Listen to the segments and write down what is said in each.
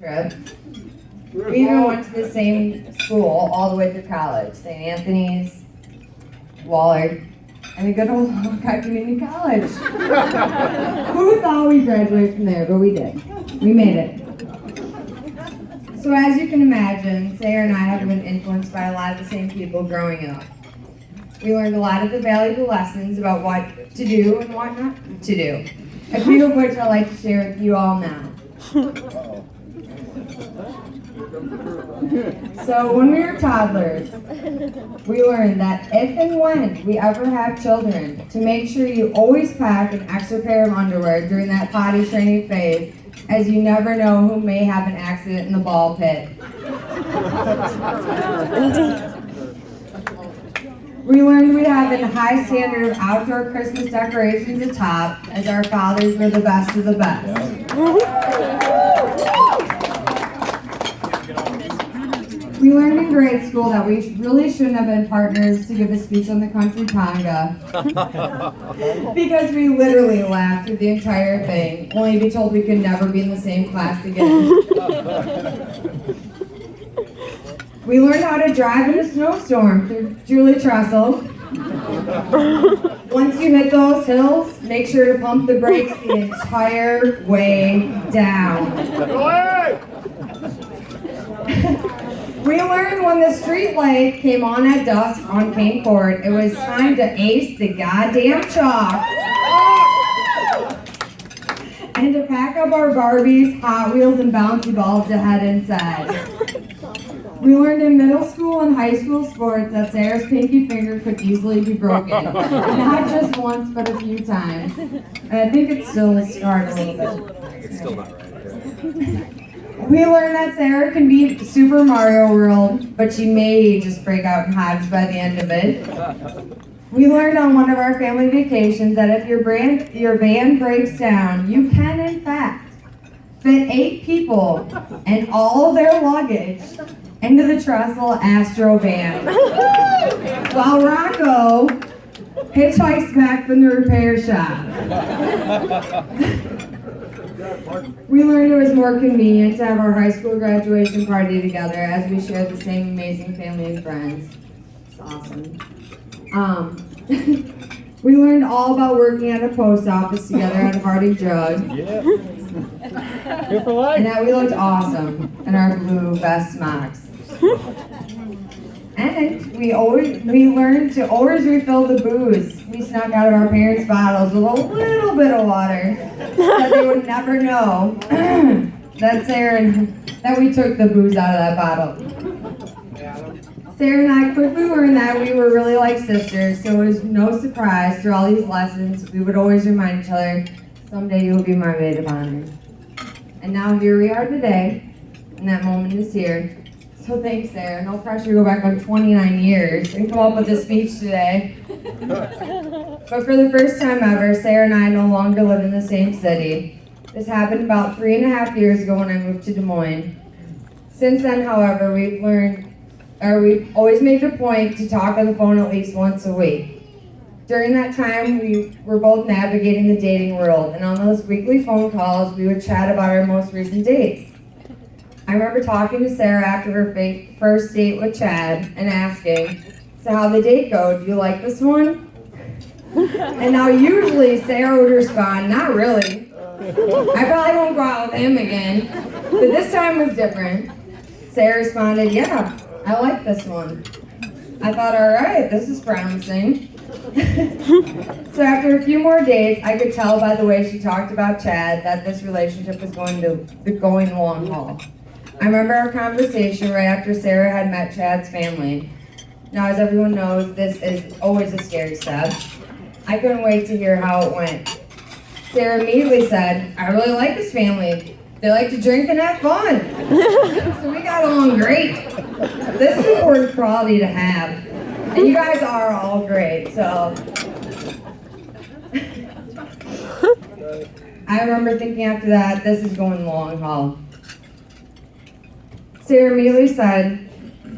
trip. We even went to the same school all the way through college, St. Anthony's, Waller, and the good old Hawkeye Community College. Who thought we'd graduate from there? But we did. We made it. So as you can imagine, Sarah and I have been influenced by a lot of the same people growing up. We learned a lot of the valuable lessons about what to do and what not to do, a few of which I'd like to share with you all now. So when we were toddlers, we learned that if and when we ever have children, to make sure you always pack an extra pair of underwear during that potty training phase, as you never know who may have an accident in the ball pit. We learned we'd have a high standard of outdoor Christmas decorations atop, as our fathers were the best of the best. We learned in grade school that we really shouldn't have been partners to give a speech on the country conga, because we literally laughed through the entire thing, only to be told we could never be in the same class again. We learned how to drive in a snowstorm through Julie Trestle. Once you hit those hills, make sure to pump the brakes the entire way down. We learned when the street light came on at dusk on King Court, it was time to ace the goddamn chalk. And to pack up our Barbies, Hot Wheels, and bouncy balls to head inside. We learned in middle school and high school sports that Sarah's pinky finger could easily be broken. Not just once, but a few times. And I think it's still scarred a little bit. It's still not right. We learned that Sarah can beat Super Mario World, but she may just break out in hives by the end of it. We learned on one of our family vacations that if your van breaks down, you can, in fact, fit 8 people and all their luggage into the Trestle Astro van, while Rocco hitchhikes back from the repair shop. We learned it was more convenient to have our high school graduation party together, as we shared the same amazing family and friends. It's awesome. We learned all about working at a post office together at a party drug. Yeah. Here for life. And that we looked awesome in our blue vest smocks. And we learned to always refill the booze we snuck out of our parents' bottles with a little bit of water, so they would never know that we took the booze out of that bottle. Sarah and I quickly learned that we were really like sisters, so it was no surprise through all these lessons we would always remind each other, someday you'll be my maid of honor. And now here we are today, and that moment is here. So thanks, Sarah. No pressure to go back on 29 years and come up with a speech today. But for the first time ever, Sarah and I no longer live in the same city. This happened about 3.5 years ago when I moved to Des Moines. Since then, however, we've always made it a point to talk on the phone at least once a week. During that time, we were both navigating the dating world, and on those weekly phone calls, we would chat about our most recent dates. I remember talking to Sarah after her first date with Chad and asking, so how'd the date go? Do you like this one? And now usually Sarah would respond, not really. I probably won't go out with him again. But this time was different. Sarah responded, yeah, I like this one. I thought, all right, this is promising. So after a few more dates, I could tell by the way she talked about Chad that this relationship was going long haul. I remember our conversation right after Sarah had met Chad's family. Now, as everyone knows, this is always a scary step. I couldn't wait to hear how it went. Sarah immediately said, I really like this family. They like to drink and have fun. So we got along great. This is an important quality to have. And you guys are all great, so. I remember thinking after that, this is going long haul. Sarah immediately said,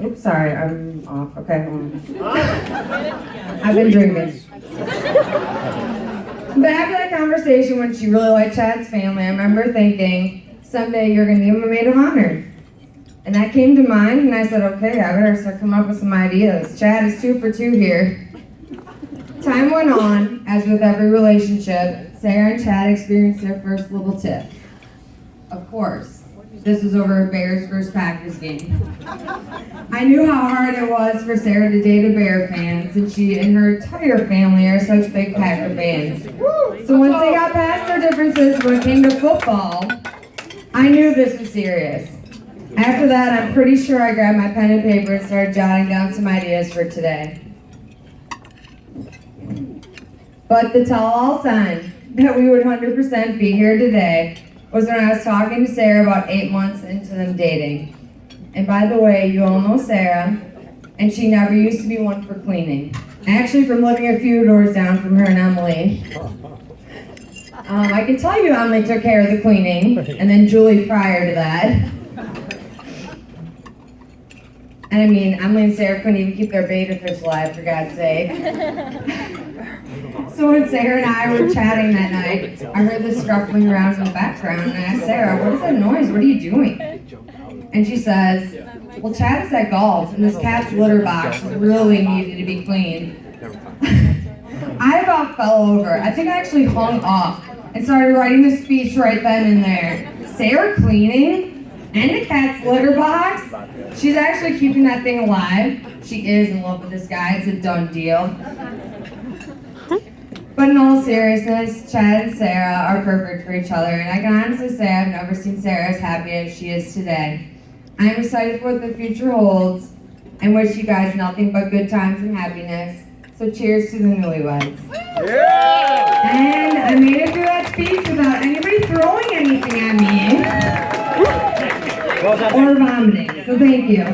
oops, sorry, I'm off. Okay, hold on. I've been drinking. But after that conversation, when she really liked Chad's family, I remember thinking, someday you're going to give him a maid of honor. And that came to mind, and I said, okay, I better start coming up with some ideas. Chad is 2 for 2 here. Time went on, as with every relationship, Sarah and Chad experienced their first little tiff. Of course, this was over a Bears vs. Packers game. I knew how hard it was for Sarah to date a Bear fan, since she and her entire family are such big Packer fans. So once they got past their differences when it came to football, I knew this was serious. After that, I'm pretty sure I grabbed my pen and paper and started jotting down some ideas for today. But the tell-all sign that we would 100% be here today was when I was talking to Sarah about 8 months into them dating. And by the way, you all know Sarah, and she never used to be one for cleaning. Actually, from living a few doors down from her and Emily. I can tell you Emily took care of the cleaning, and then Julie prior to that. And I mean, Emily and Sarah couldn't even keep their beta fish alive, for God's sake. So when Sarah and I were chatting that night, I heard this scuffling around in the background, and I asked Sarah, what is that noise? What are you doing? And she says, well, Chad is at golf, and this cat's litter box really needed to be cleaned. I about fell over. I think I actually hung up and started writing the speech right then and there. Sarah cleaning? And a cat's litter box? She's actually keeping that thing alive. She is in love with this guy. It's a done deal. But in all seriousness, Chad and Sarah are perfect for each other, and I can honestly say I've never seen Sarah as happy as she is today. I am excited for what the future holds, and wish you guys nothing but good times and happiness. So cheers to the newlyweds. Yeah! And I made it through that speech without anybody throwing anything at me. Well done. Or vomiting, so thank you.